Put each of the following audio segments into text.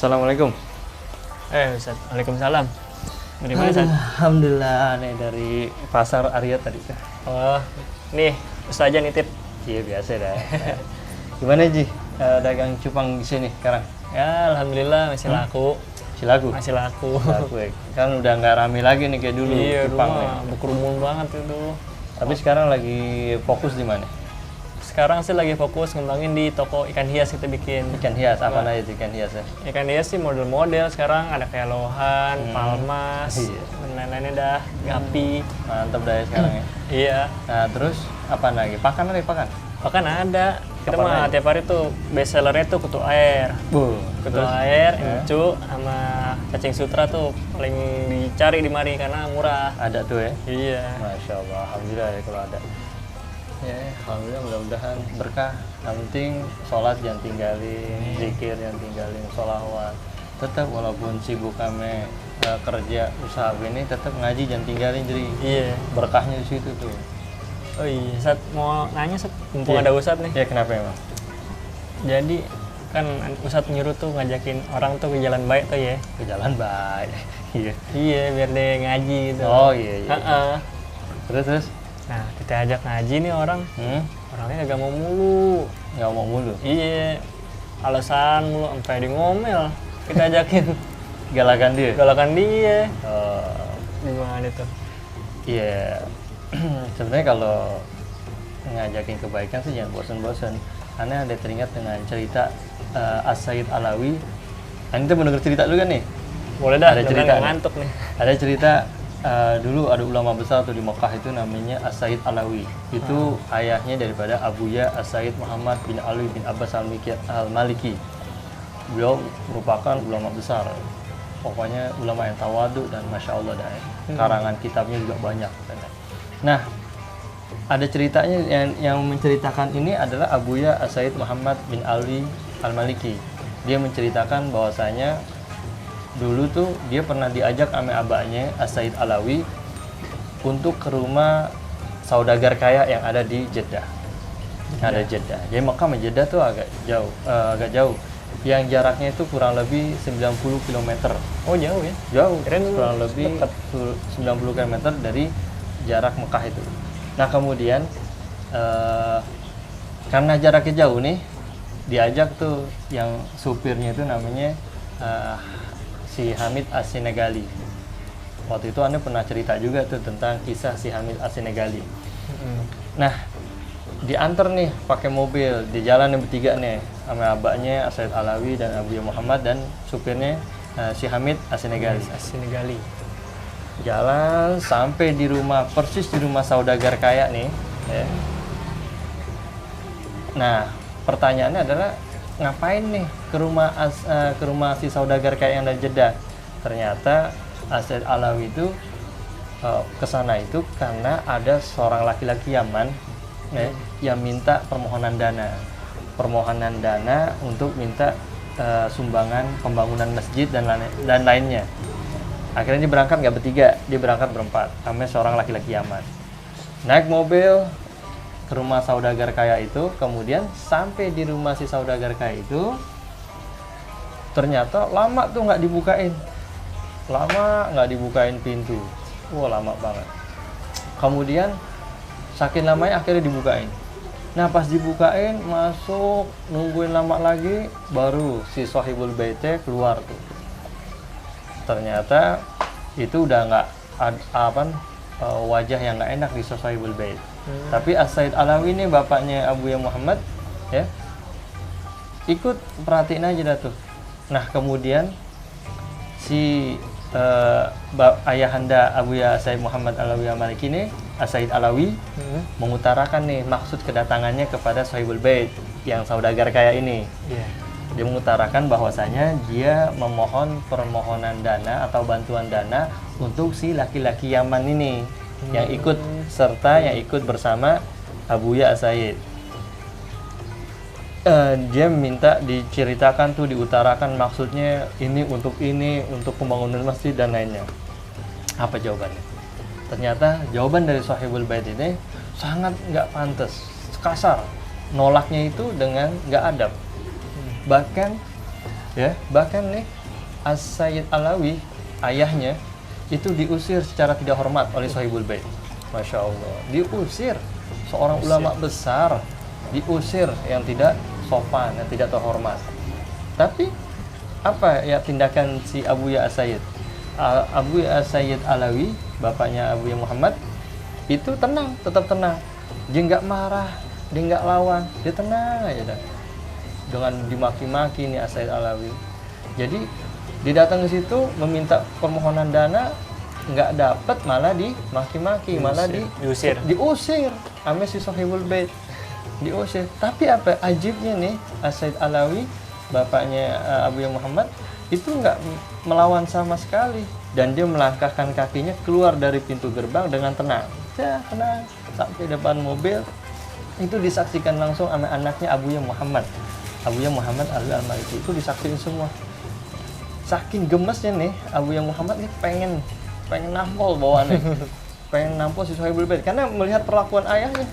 Assalamualaikum. Ustaz. Waalaikumsalam. Dari mana, Ustaz? Alhamdulillah, nih dari pasar Arya tadi. Oh, nih Ustaz aja nitip. Iya biasa dah. Gimana Ji? Dagang cupang di sini sekarang? Ya, alhamdulillah masih laku. Silaku. Masih laku. Silaku ya. Kan udah nggak rame lagi nih kayak dulu Iya, cupang dulu nih. mah berkerumun banget itu. Tapi sekarang lagi fokus di mana? Sekarang sih lagi fokus ngembangin di toko ikan hias kita bikin. Ikan hias, apa aja itu ikan hias ya? Ikan hias sih model-model sekarang ada kayak lohan, palmas, Iya. dan lain-lainnya dah, gapi. Mantap dah ya sekarang ya. Iya. Nah terus apa lagi? Pakan lagi pakan? Bahkan ada. Kita Apa mah lagi? tiap hari tuh best sellernya tuh kutu air. Kutu Terus? air, encu, sama cacing sutra tuh paling dicari di mari karena murah. Ada tuh ya? Iya. Masya Allah, alhamdulillah ya kalau ada. Ya, alhamdulillah mudah-mudahan berkah. Yang penting sholat jangan tinggalin, zikir jangan tinggalin, sholawat. Tetap walaupun sibuk kami kerja usaha ini, tetap ngaji jangan tinggalin, jadi Iya. berkahnya di situ tuh. Oh iya, Ustaz mau nanya, Ustaz, mumpung Iya. ada Ustaz nih. Ya kenapa emang? Jadi kan Ustaz nyuruh tuh ngajakin orang tuh ke jalan baik tuh ya. Ke jalan baik. Iya. Iya, biar dia ngaji gitu. Oh iya iya. Heeh. Terus? Nah, kita ajak ngaji nih orang. Orangnya agak mau mulu. Nggak mau mulu. Iya. Alasan mulu sampai di ngomel. Kita ajakin Galakan dia. galakan dia. Oh, Gimana tuh? iya. Sebenarnya kalau ngajakin kebaikan sih jangan bosan-bosan. Karena ada teringat dengan cerita As-Sayyid Alawi. Anda mau denger cerita dulu kan nih? Boleh dah, Ada mudah-mudahan cerita nggak nih. ngantuk nih. Ada cerita dulu ada ulama besar tuh di Mekah itu namanya As-Sayyid Alawi. Itu ayahnya daripada Abuya As-Sayyid Muhammad bin Ali bin Abbas Al-Maliki. Beliau merupakan ulama besar. Pokoknya ulama yang tawadu dan masya Allah dah. Karangan kitabnya juga banyak. Nah, ada ceritanya yang menceritakan ini adalah Abuya As-Sayyid Muhammad bin Ali Al-Maliki. Dia menceritakan bahwasanya dulu tuh dia pernah diajak sama abahnya As-Sayyid Alawi untuk ke rumah saudagar kaya yang ada di Jeddah. Ada Jeddah. Jadi Mekah sama Jeddah tuh agak jauh. Yang jaraknya itu kurang lebih 90 km. Oh, jauh ya? Jauh, Keren, kurang lebih 90 km dari jarak Mekah itu. Nah kemudian karena jaraknya jauh nih, diajak tuh yang supirnya itu namanya si Hamid As-Senegali. Waktu itu Anda pernah cerita juga tuh tentang kisah si Hamid As-Senegali. Nah, diantar nih pakai mobil di jalan yang bertiga nih sama abahnya As-Sayyid Alawi dan Abu Muhammad dan supirnya si Hamid As-Senegali. Senegali. Jalan sampai di rumah, persis di rumah saudagar kaya nih ya. Nah pertanyaannya adalah ngapain nih ke rumah si saudagar kaya yang dari Jeddah. Ternyata As-Sayyid Alawi itu ke sana itu karena ada seorang laki-laki Yaman ya, yang minta permohonan dana untuk minta sumbangan pembangunan masjid dan lainnya. Akhirnya dia berangkat nggak bertiga, dia berangkat berempat sama seorang laki-laki Yaman. Naik mobil ke rumah saudagar kaya itu, kemudian sampai di rumah si saudagar kaya itu, ternyata lama tuh nggak dibukain pintu. Wah lama banget. Kemudian saking lamanya akhirnya dibukain. Nah pas dibukain masuk, nungguin lama lagi, baru si Sohibul Baitnya keluar tuh. Ternyata itu udah nggak wajah yang nggak enak di Sohibul Bait. Tapi As-Sayyid Alawi ini bapaknya Abu Muhammad ya ikut perhatiin aja dah tuh. Nah kemudian si ayahanda Abu Sayyid Muhammad Alawi Al-Maliki ini As-Sayyid Alawi mengutarakan nih maksud kedatangannya kepada Sohibul Bait yang saudagar kaya ini. Dia mengutarakan bahwasanya dia memohon permohonan dana atau bantuan dana untuk si laki-laki Yaman ini yang ikut serta yang ikut bersama Abuya As-Sayyid. Dia minta diceritakan tuh, diutarakan maksudnya ini untuk pembangunan masjid dan lainnya. Apa jawabannya? Ternyata jawaban dari Sohibul Bait ini sangat nggak pantas, kasar, nolaknya itu dengan nggak adab. Bahkan Ya, bahkan nih As-Sayyid Alawi ayahnya itu diusir secara tidak hormat oleh Sohibul Bait. Masya Allah, diusir seorang ulama besar, diusir yang tidak sopan, yang tidak terhormat. Tapi apa ya tindakan si Abuya As-Sayyid? Abuya As-Sayyid Alawi, bapaknya Abuya Muhammad, itu tenang, tetap tenang. Dia nggak marah, dia nggak lawan, dia tenang aja dah. Dengan dimaki-maki nih As-Sayyid Alawi. Jadi dia datang ke situ meminta permohonan dana, nggak dapat, malah dimaki-maki, malah diusir sama si Sohibul Bait, diusir. Tapi apa ajibnya nih As-Sayyid Alawi, bapaknya Abuya Muhammad, itu nggak melawan sama sekali, dan dia melangkahkan kakinya keluar dari pintu gerbang dengan tenang. Ya, tenang sampai depan mobil. Itu disaksikan langsung sama anaknya Abuya Muhammad Alwi Al-Maliki, itu disaksikan semua. Saking gemesnya nih Abuya Muhammad nih pengen nampol bawaannya. Pengen nampol si Sohibul Bait karena melihat perlakuan ayahnya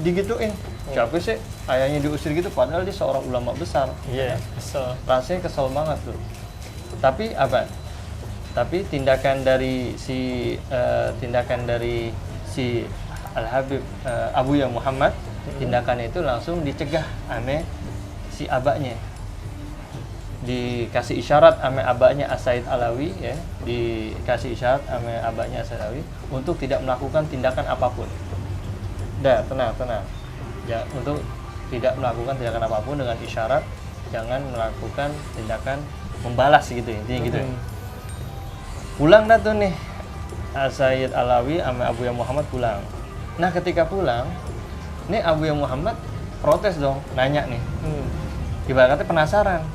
digituin. Siapa sih ayahnya diusir gitu, padahal dia seorang ulama besar. Iya, kesel. Rasanya kesel banget tuh. Tapi apa? Tapi tindakan dari si Al-Habib Abuya Muhammad, tindakannya itu langsung dicegah ame si abaknya. Dikasih isyarat ame abaknya As-Sayyid Alawi, ya, dikasih isyarat ame abaknya As-Sayyid Alawi untuk tidak melakukan tindakan apapun. Dah, tenang. Ya, untuk tidak melakukan tindakan apapun, dengan isyarat jangan melakukan tindakan membalas gitu, intinya gitu. Pulang dah tuh nih As-Sayyid Alawi ame Abuya Muhammad pulang. Nah, ketika pulang, nih Abuya Muhammad protes dong, nanya nih. Ibaratnya penasaran.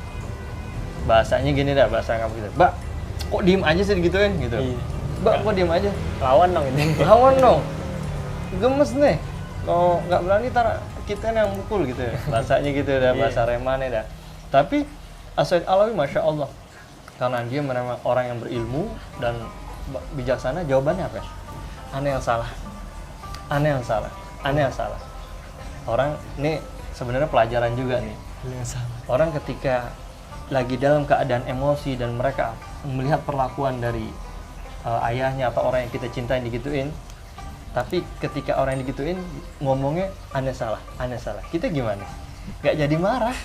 Bahasanya gini dah, bahasa kamu gitu. Mbak, kok diem aja sih digituin gitu. Iya. Mbak, kok diem aja? Lawan dong ini. Lawan dong. Gemes nih. Kalau nggak berani tar kita yang mukul gitu ya. Bahasanya gitu dah, bahasa remannya dah. Tapi As-Sayyid Alawi Masya Allah, karena dia memang orang yang berilmu dan bijaksana, jawabannya apa? Aneh yang salah. Orang ini sebenarnya pelajaran juga nih. Orang ketika lagi dalam keadaan emosi dan mereka melihat perlakuan dari ayahnya atau orang yang kita cintai digituin, tapi ketika orang yang digituin ngomongnya aneh salah, kita gimana? Gak jadi marah.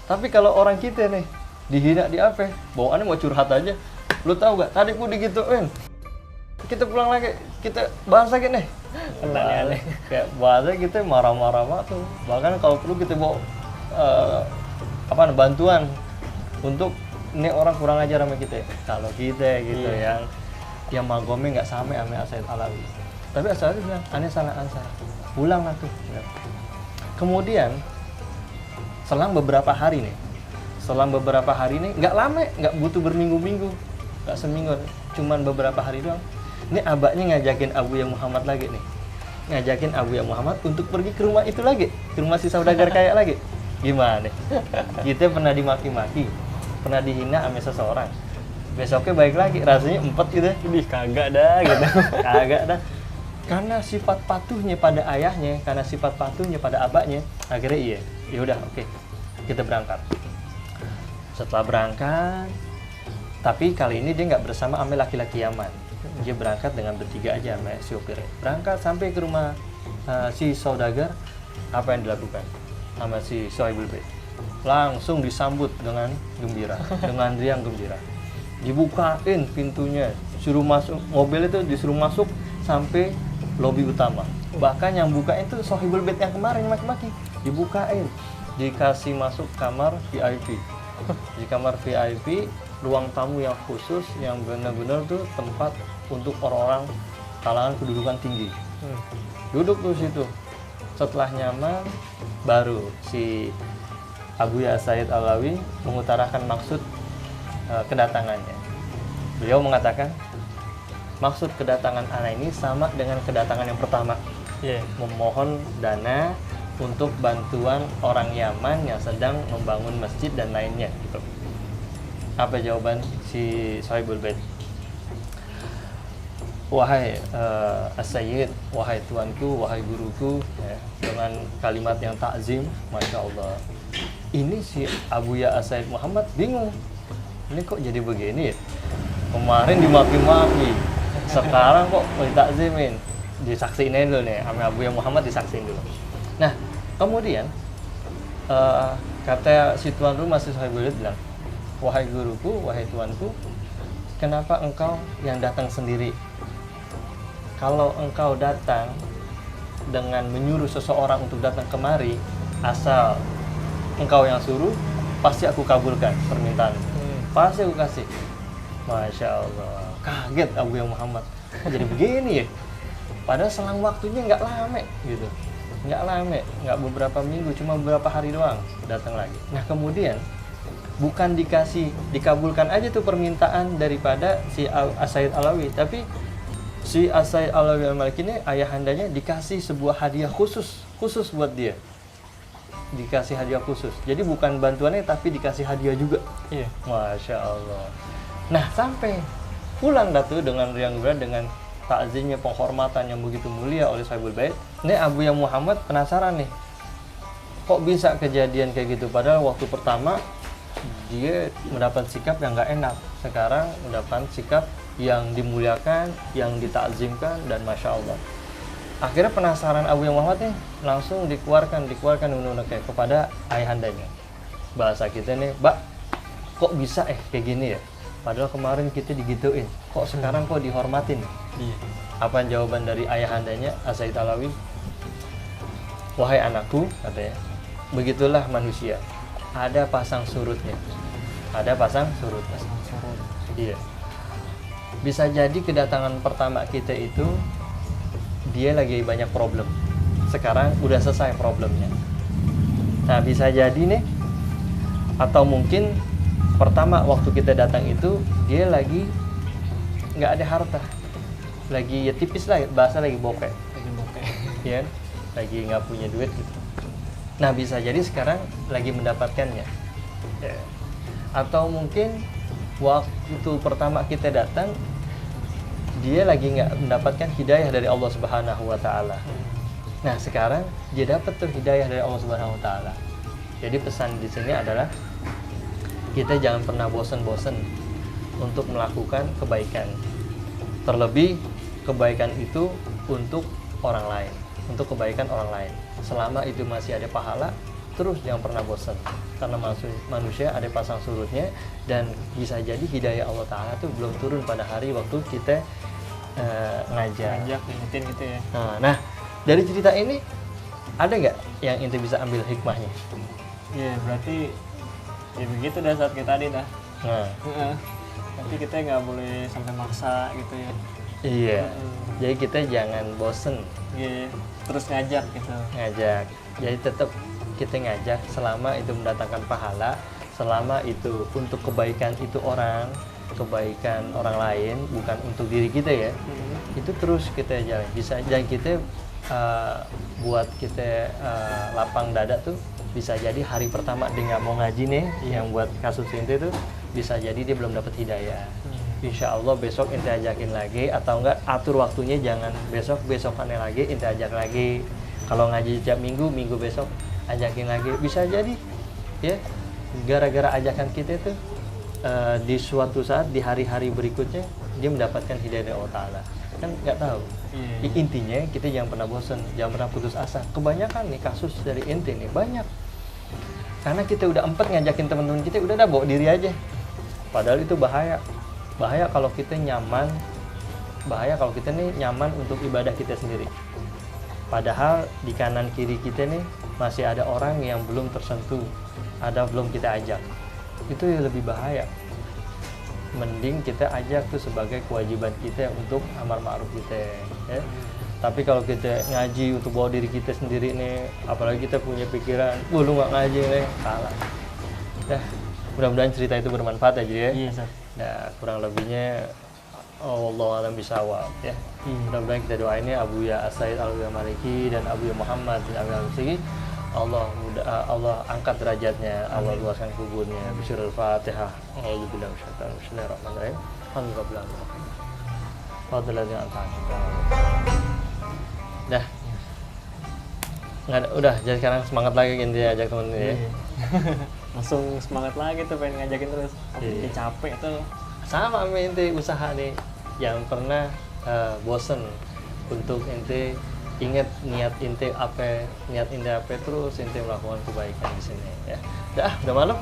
Tapi kalau orang kita nih dihina, di apa? Bawaannya mau curhat aja. Lu tahu gak? Tadi gua digituin. Kita pulang lagi, kita bahas lagi nih. Aneh-aneh. Kayak bahasa kita marah-marah banget tuh. Bahkan kalau perlu kita bawa bantuan untuk ini orang kurang ajar sama kita. Kalau kita gitu yang magomnya nggak sama As-Sayyid Alawi. Tapi As-Sayyid Alawi bilang aneh salah. Pulang lah tuh. Kemudian selang beberapa hari nih, nggak lama, nggak butuh berminggu-minggu, nggak seminggu, cuman beberapa hari doang. Ini abaknya ngajakin Abuya Muhammad lagi nih, untuk pergi ke rumah itu lagi, ke rumah si saudagar kaya lagi. Gimana? Kita pernah dimaki-maki, pernah dihina sama seseorang, besoknya baik lagi, rasanya empet gitu. Kagak dah gitu. Kagak dah. Karena sifat patuhnya pada ayahnya, karena sifat patuhnya pada abaknya, akhirnya iya. Ya udah, oke. Kita berangkat. Setelah berangkat, tapi kali ini dia nggak bersama sama laki-laki Yaman. Dia berangkat dengan bertiga aja sama sopir. Berangkat sampai ke rumah si saudagar, apa yang dilakukan sama si Sohibul Bait? Langsung disambut dengan gembira, dengan riang gembira. Dibukain pintunya, suruh masuk, mobil itu disuruh masuk sampai lobi utama. Bahkan yang bukain itu Sohibul Bait yang kemarin maki-maki, dibukain, dikasih masuk kamar VIP. Di kamar VIP, ruang tamu yang khusus, yang benar-benar tuh tempat untuk orang-orang kalangan kedudukan tinggi. Duduk tuh situ. Setelah nyaman, baru si Abuya As-Sayyid Alawi mengutarakan maksud kedatangannya. Beliau mengatakan, maksud kedatangan anak ini sama dengan kedatangan yang pertama. Memohon dana untuk bantuan orang Yaman yang sedang membangun masjid dan lainnya gitu. Apa jawaban si Sohibul Bait? Wahai As-Sayyid, wahai tuanku, wahai guruku, ya, dengan kalimat yang takzim, Masya Allah, ini si Abuya As-Said Muhammad bingung. Ini kok jadi begini ya? Kemarin dimaki-maki, sekarang kok ditakzimin. Disaksiin dulu nih, sama Abuya Muhammad disaksiin dulu. Nah, kemudian kata si tuan rumah si Sohaibul Hud bilang, wahai guruku, wahai tuanku, kenapa engkau yang datang sendiri? Kalau engkau datang dengan menyuruh seseorang untuk datang kemari, asal engkau yang suruh, pasti aku kabulkan permintaan. Pasti aku kasih. Masya Allah, kaget Abuya Muhammad. Kok jadi begini ya? Padahal selang waktunya nggak lama gitu. Nggak lama, nggak beberapa minggu, cuma beberapa hari doang datang lagi. Nah kemudian, bukan dikabulkan aja tuh permintaan daripada si As-Said Alawi, tapi si As-Said Alawi Al-Maliki ini ayahandanya dikasih sebuah hadiah khusus buat dia. Dikasih hadiah khusus. Jadi bukan bantuannya tapi dikasih hadiah juga. Iya. Masya Allah. Nah sampai pulang datu dengan riang gembira, dengan takzimnya, penghormatan yang begitu mulia oleh Sahibul Bait. Ini Abuya Muhammad penasaran nih, kok bisa kejadian kayak gitu? Padahal waktu pertama dia mendapat sikap yang nggak enak, sekarang mendapat sikap yang dimuliakan, yang ditakzimkan, dan Masya Allah. Akhirnya penasaran Abuya Muhammad nih, langsung dikeluarkan undang-undang kayak kepada ayahandanya. Bahasa kita nih, Mbak, kok bisa kayak gini ya? Padahal kemarin kita digituin, kok sekarang kok dihormatin? Iya. Apa jawaban dari ayahandanya, As-Said Alawi? Wahai anakku, katanya, begitulah manusia. Ada pasang surutnya. Ada pasang surut. Iya. Bisa jadi kedatangan pertama kita itu dia lagi banyak problem. Sekarang udah selesai problemnya. Nah, bisa jadi nih, atau mungkin pertama waktu kita datang itu dia lagi nggak ada harta, lagi ya tipis lah, bahasa lagi bokeh, ya, lagi nggak punya duit gitu. Nah, bisa jadi sekarang lagi mendapatkannya, ya. Atau mungkin waktu pertama kita datang dia lagi nggak mendapatkan hidayah dari Allah Subhanahu Wa Taala. Nah, sekarang dia dapat tuh hidayah dari Allah Subhanahu Wa Taala. Jadi pesan di sini adalah kita jangan pernah bosan-bosan untuk melakukan kebaikan. Terlebih kebaikan itu untuk orang lain, untuk kebaikan orang lain. Selama itu masih ada pahala, terus jangan pernah bosan. Karena manusia ada pasang surutnya, dan bisa jadi hidayah Allah Ta'ala itu belum turun pada hari waktu kita ngajak, ingetin gitu ya. Nah, dari cerita ini ada nggak yang inti bisa ambil hikmahnya? Iya, berarti ya begitu dah saat kita tadi dah. Nanti kita nggak boleh sampai maksa gitu ya. Iya. Jadi kita jangan bosen. Iya, terus ngajak gitu. Ngajak. Jadi tetap kita ngajak selama itu mendatangkan pahala, selama itu untuk kebaikan itu orang, kebaikan orang lain, bukan untuk diri kita ya. Itu terus kita jalan. Bisa jangan kita buat kita lapang dada tuh. Bisa jadi hari pertama dia nggak mau ngaji nih, yang buat kasus inti tuh bisa jadi dia belum dapat hidayah. Insya Allah besok inti ajakin lagi, atau enggak atur waktunya, jangan besokannya lagi inti ajak lagi. Kalau ngaji tiap minggu besok ajakin lagi. Bisa jadi ya gara-gara ajakan kita tuh di suatu saat di hari-hari berikutnya dia mendapatkan hidayah dari Allah Ta'ala. Kan nggak tahu. Intinya kita jangan pernah bosan, jangan pernah putus asa. Kebanyakan nih kasus dari inti nih banyak. Karena kita udah ngajakin teman-teman kita, udah bawa diri aja. Padahal itu bahaya. Bahaya kalau kita nyaman untuk ibadah kita sendiri. Padahal di kanan kiri kita nih masih ada orang yang belum tersentuh, belum kita ajak. Itu yang lebih bahaya. Mending kita ajak tuh sebagai kewajiban kita untuk amar ma'ruf kita, ya. Tapi kalau kita ngaji untuk bawa diri kita sendiri nih, apalagi kita punya pikiran, lu nggak ngaji nih, salah. Dah, mudah-mudahan cerita itu bermanfaat aja ya. Iya, Sir. Nah, kurang lebihnya wallahu a'lam bishawab ya. Mudah-mudahan kita doain ya Abuya As-Said Al-Maliki dan Abuya Muhammad bin Al-Sigi. Allah angkat derajatnya, Allah luaskan kuburnya. Bismillahirrahmanirrahim. A'udzubillahi minasyaitonir rajim. Bismillahirrahmanirrahim. Alhamdulillah. Dah. Nggak ada, udah jadi sekarang semangat lagi intinya ajak temen ini ya. Langsung semangat lagi tuh pengen ngajakin terus. Tapi capek tuh. Sama sama ente usaha nih yang pernah bosen untuk ente ingat niat ente apa terus ente melakukan kebaikan di sini ya. Udah malam.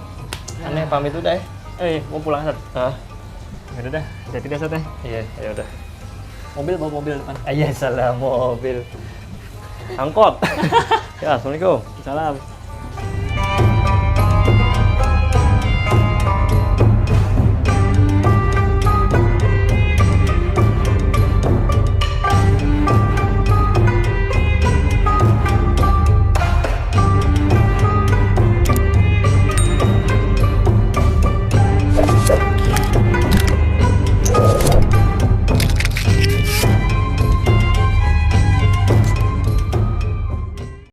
Aneh pamit udah ya. Mau pulang Sat? Udah dah, jadi dah Sat ya. Iya, ya udah. Mobil bawa mobil depan. Iya, salah mobil. Angkot. Ya, assalamualaikum. Salam.